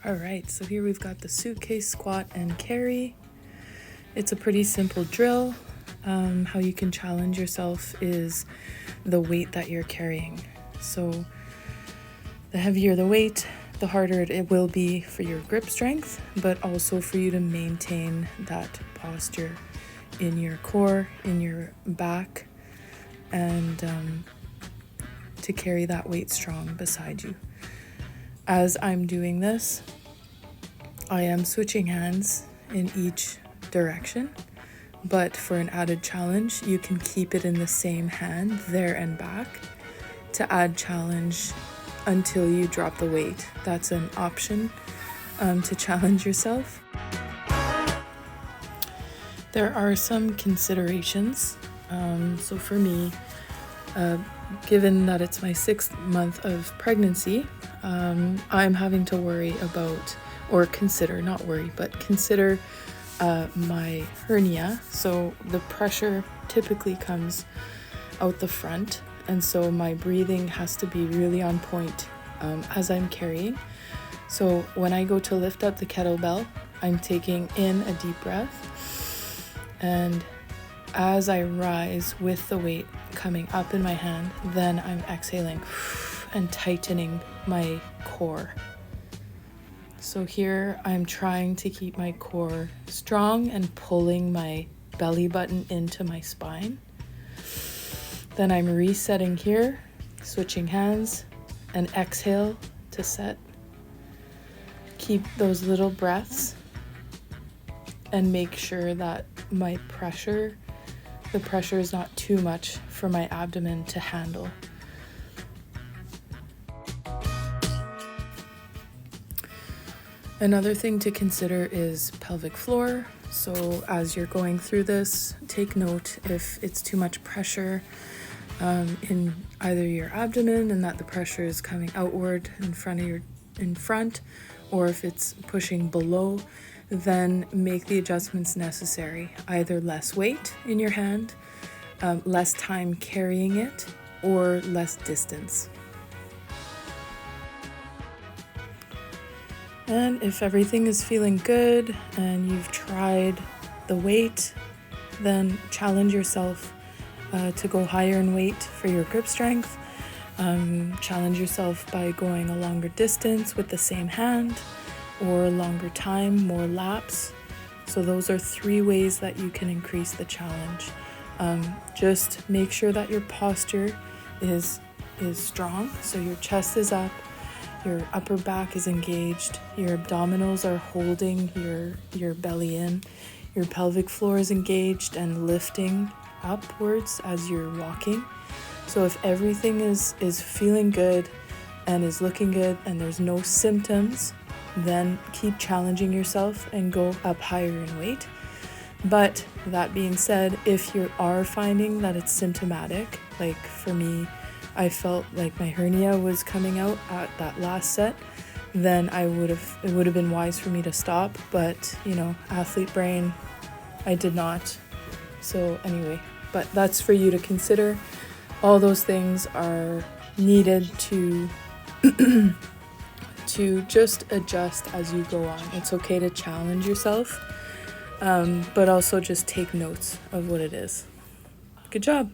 All right, so here we've got the suitcase squat and carry. It's a pretty simple drill. How you can challenge yourself is the weight that you're carrying. So the heavier the weight, the harder it will be for your grip strength, but also for you to maintain that posture in your core, in your back, and to carry that weight strong beside you. As I'm doing this, I am switching hands in each direction, but for an added challenge, you can keep it in the same hand there and back to add challenge until you drop the weight. That's an option to challenge yourself. There are some considerations. So for me, given that it's my 6th month of pregnancy, I'm having to worry about, or consider, not worry, but consider my hernia. So the pressure typically comes out the front, and so my breathing has to be really on point as I'm carrying. So when I go to lift up the kettlebell, I'm taking in a deep breath, and as I rise with the weight coming up in my hand, then I'm exhaling and tightening my core. So here I'm trying to keep my core strong and pulling my belly button into my spine. Then I'm resetting here, switching hands, and exhale to set. Keep those little breaths and make sure that the pressure is not too much for my abdomen to handle. Another thing to consider is pelvic floor. So as you're going through this, take note if it's too much pressure in either your abdomen and that the pressure is coming outward in front, or if it's pushing below, then make the adjustments necessary. Either less weight in your hand, less time carrying it, or less distance. And if everything is feeling good and you've tried the weight, then challenge yourself to go higher in weight for your grip strength. Challenge yourself by going a longer distance with the same hand, or longer time, more laps. So those are 3 ways that you can increase the challenge. Just make sure that your posture is strong. So your chest is up, your upper back is engaged, your abdominals are holding your belly in, your pelvic floor is engaged and lifting upwards as you're walking. So if everything is feeling good and is looking good and there's no symptoms, then keep challenging yourself and go up higher in weight. But that being said, if you are finding that it's symptomatic, like for me, I felt like my hernia was coming out at that last set, then it would have been wise for me to stop. But athlete brain, I did not. So anyway, but that's for you to consider. All those things are needed to just adjust as you go on. It's okay to challenge yourself, but also just take notes of what it is. Good job.